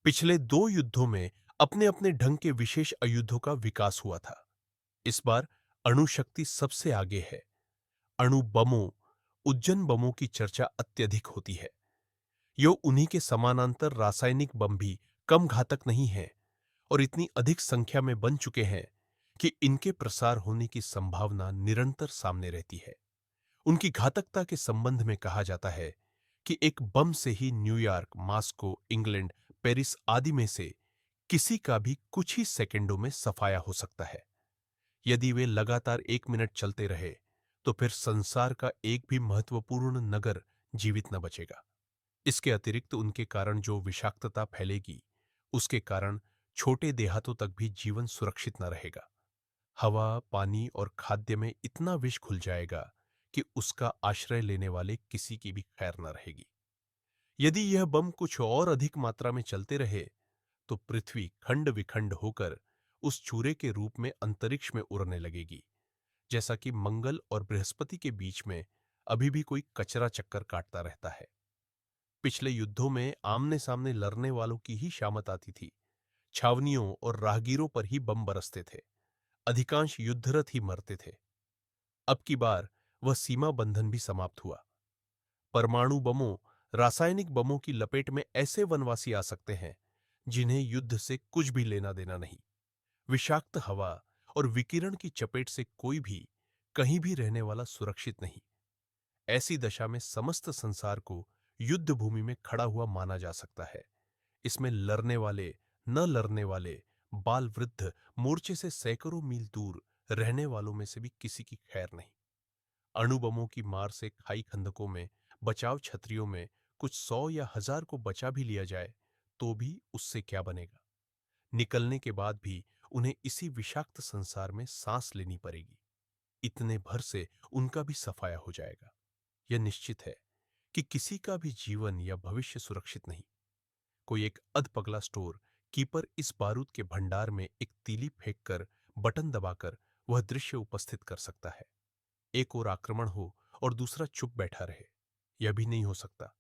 पिछले दो युद्धों में अपने अपने ढंग के विशेष आयुधों का विकास हुआ था। इस बार अणु शक्ति सबसे आगे है। अणु बमों, उज्जन बमों की चर्चा अत्यधिक होती है। यो उन्हीं के समानांतर रासायनिक बम भी कम घातक नहीं हैं और इतनी अधिक संख्या में बन चुके हैं कि इनके प्रसार होने की संभावना निरंतर सामने रहती है। उनकी घातकता के संबंध में कहा जाता है कि एक बम से ही न्यूयॉर्क, मास्को, इंग्लैंड, पेरिस आदि में से किसी का भी कुछ ही सेकंडों में सफाया हो सकता है। यदि वे लगातार 1 मिनट चलते रहे तो फिर संसार का एक भी महत्वपूर्ण नगर जीवित न बचेगा। इसके अतिरिक्त उनके कारण जो विषाक्तता फैलेगी, उसके कारण छोटे देहातों तक भी जीवन सुरक्षित न रहेगा। हवा, पानी और खाद्य में इतना विष घुल जाएगा कि उसका आश्रय लेने वाले किसी की भी खैर न रहेगी। यदि यह बम कुछ और अधिक मात्रा में चलते रहे तो पृथ्वी खंड विखंड होकर उस चूरे के रूप में अंतरिक्ष में उड़ने लगेगी, जैसा कि मंगल और बृहस्पति के बीच में अभी भी कोई कचरा चक्कर काटता रहता है। पिछले युद्धों में आमने सामने लड़ने वालों की ही शामत आती थी। छावनियों और राहगीरों पर ही बम बरसते थे। अधिकांश युद्धरत ही मरते थे। अब की बार वह सीमा बंधन भी समाप्त हुआ। परमाणु बमों, रासायनिक बमों की लपेट में ऐसे वनवासी आ सकते हैं जिन्हें युद्ध से कुछ भी लेना देना नहीं। विषाक्त हवा और विकिरण की चपेट से कोई भी कहीं भी रहने वाला सुरक्षित नहीं। ऐसी दशा में समस्त संसार को युद्ध भूमि में खड़ा हुआ माना जा सकता है। इसमें लड़ने वाले, न लड़ने वाले, बाल वृद्ध, मोर्चे से सैकड़ों मील दूर रहने वालों में से भी किसी की खैर नहीं। अणुबमों की मार से खाई खंदकों में, बचाव छतरियों में कुछ 100 या 1000 को बचा भी लिया जाए तो भी उससे क्या बनेगा। निकलने के बाद भी उन्हें इसी विषाक्त संसार में सांस लेनी पड़ेगी। इतने भर से उनका भी सफाया हो जाएगा। यह निश्चित है कि किसी का भी जीवन या भविष्य सुरक्षित नहीं। कोई एक अधपगला स्टोर कीपर इस बारूद के भंडार में एक तीली फेंककर, बटन दबाकर वह दृश्य उपस्थित कर सकता है। एक ओर आक्रमण हो और दूसरा चुप बैठा रहे, यह भी नहीं हो सकता।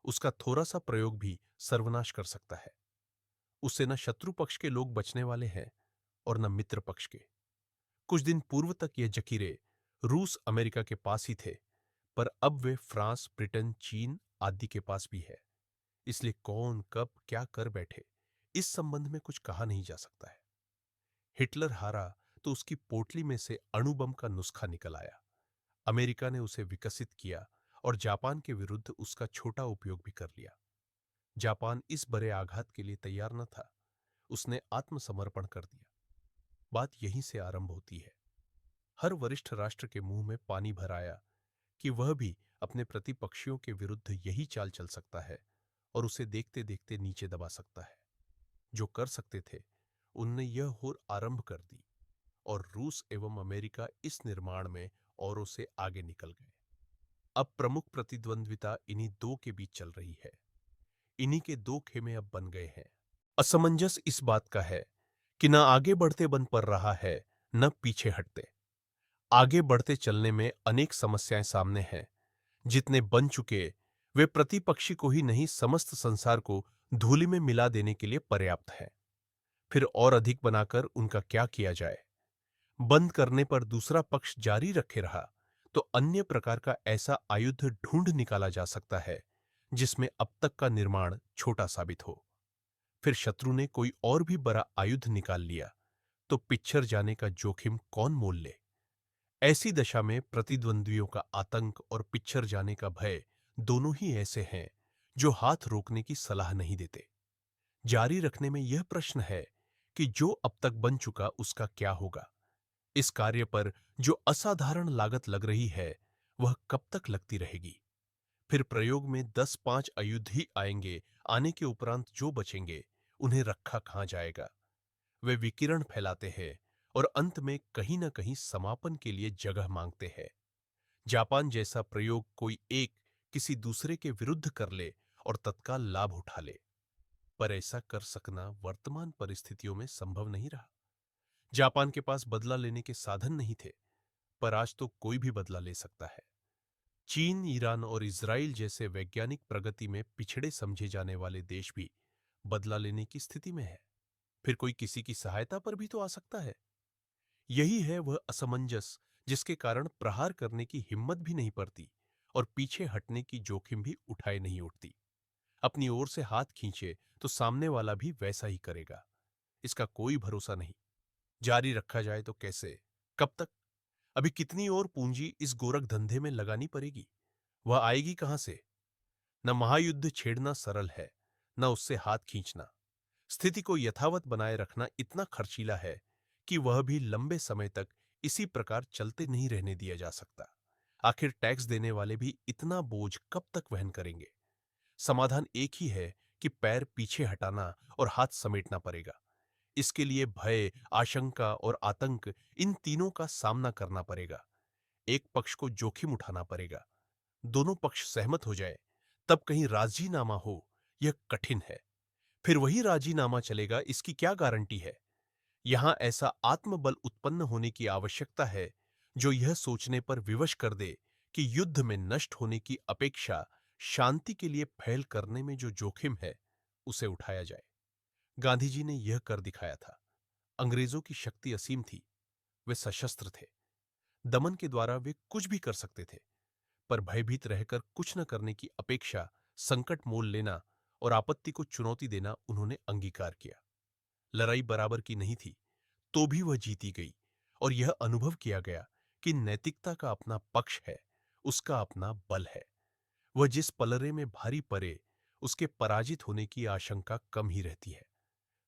उसका थोड़ा सा प्रयोग भी सर्वनाश कर सकता है। उससे न शत्रु पक्ष के लोग बचने वाले हैं और न मित्र पक्ष के। कुछ दिन पूर्व तक ये जकीरे रूस, अमेरिका के पास ही थे, पर अब वे फ्रांस, ब्रिटेन, चीन आदि के पास भी है। इसलिए कौन कब क्या कर बैठे, इस संबंध में कुछ कहा नहीं जा सकता है। हिटलर हारा तो उसकी पोटली में से अणुबम का नुस्खा निकल आया। अमेरिका ने उसे विकसित किया और जापान के विरुद्ध उसका छोटा उपयोग भी कर लिया। जापान इस बड़े आघात के लिए तैयार न था। उसने आत्मसमर्पण कर दिया। बात यहीं से आरंभ होती है। हर वरिष्ठ राष्ट्र के मुंह में पानी भर आया कि वह भी अपने प्रतिपक्षियों के विरुद्ध यही चाल चल सकता है और उसे देखते देखते नीचे दबा सकता है। जो कर सकते थे उनने यह होड़ आरंभ कर दी और रूस एवं अमेरिका इस निर्माण में औरों से आगे निकल गए। अब प्रमुख प्रतिद्वंद्विता इन्हीं दो के बीच चल रही है। इन्हीं के दो खेमे अब बन गए हैं। असमंजस इस बात का है कि न आगे बढ़ते बन पड़ रहा है, न पीछे हटते। आगे बढ़ते चलने में अनेक समस्याएं सामने हैं। जितने बन चुके वे प्रतिपक्षी को ही नहीं, समस्त संसार को धूलि में मिला देने के लिए पर्याप्त है। फिर और अधिक बनाकर उनका क्या किया जाए। बंद करने पर दूसरा पक्ष जारी रखे रहा तो अन्य प्रकार का ऐसा आयुध ढूंढ निकाला जा सकता है जिसमें अब तक का निर्माण छोटा साबित हो। फिर शत्रु ने कोई और भी बड़ा आयुध निकाल लिया तो पिछड़ जाने का जोखिम कौन मोल ले। ऐसी दशा में प्रतिद्वंद्वियों का आतंक और पिछड़ जाने का भय दोनों ही ऐसे हैं जो हाथ रोकने की सलाह नहीं देते। जारी रखने में यह प्रश्न है कि जो अब तक बन चुका उसका क्या होगा। इस कार्य पर जो असाधारण लागत लग रही है वह कब तक लगती रहेगी। फिर प्रयोग में 10-5 अयुध ही आएंगे। आने के उपरांत जो बचेंगे उन्हें रखा कहां जाएगा। वे विकिरण फैलाते हैं और अंत में कहीं ना कहीं समापन के लिए जगह मांगते हैं। जापान जैसा प्रयोग कोई एक किसी दूसरे के विरुद्ध कर ले और तत्काल लाभ उठा ले, पर ऐसा कर सकना वर्तमान परिस्थितियों में संभव नहीं रहा। जापान के पास बदला लेने के साधन नहीं थे, पर आज तो कोई भी बदला ले सकता है। चीन, ईरान और इजराइल जैसे वैज्ञानिक प्रगति में पिछड़े समझे जाने वाले देश भी बदला लेने की स्थिति में है, फिर कोई किसी की सहायता पर भी तो आ सकता है। यही है वह असमंजस जिसके कारण प्रहार करने की हिम्मत भी नहीं पड़ती और पीछे हटने की जोखिम भी उठाए नहीं उठती। अपनी ओर से हाथ खींचे तो सामने वाला भी वैसा ही करेगा। इसका कोई भरोसा नहीं। जारी रखा जाए तो कैसे? कब तक? अभी कितनी और पूंजी इस गोरख धंधे में लगानी पड़ेगी? वह आएगी कहां से? न महायुद्ध छेड़ना सरल है, न उससे हाथ खींचना। स्थिति को यथावत बनाए रखना इतना खर्चीला है कि वह भी लंबे समय तक इसी प्रकार चलते नहीं रहने दिया जा सकता। आखिर टैक्स देने वाले भी इतना बोझ कब तक वहन करेंगे? समाधान एक ही है कि पैर पीछे हटाना और हाथ समेटना पड़ेगा। इसके लिए भय, आशंका और आतंक, इन तीनों का सामना करना पड़ेगा। एक पक्ष को जोखिम उठाना पड़ेगा, दोनों पक्ष सहमत हो जाए, तब कहीं राजीनामा हो, यह कठिन है। फिर वही राजीनामा चलेगा, इसकी क्या गारंटी है? यहां ऐसा आत्मबल उत्पन्न होने की आवश्यकता है जो यह सोचने पर विवश कर दे कि युद्ध में नष्ट होने की अपेक्षा शांति के लिए पहल करने में जो जोखिम है, उसे उठाया जाए। गांधी जी ने यह कर दिखाया था। अंग्रेजों की शक्ति असीम थी। वे सशस्त्र थे। दमन के द्वारा वे कुछ भी कर सकते थे, पर भयभीत रहकर कुछ न करने की अपेक्षा संकट मोल लेना और आपत्ति को चुनौती देना उन्होंने अंगीकार किया। लड़ाई बराबर की नहीं थी, तो भी वह जीती गई और यह अनुभव किया गया कि नैतिकता का अपना पक्ष है, उसका अपना बल है। वह जिस पलड़े में भारी पड़े, उसके पराजित होने की आशंका कम ही रहती है।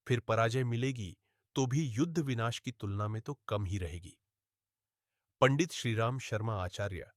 फिर पराजय मिलेगी तो भी युद्ध विनाश की तुलना में तो कम ही रहेगी। पंडित श्रीराम शर्मा आचार्य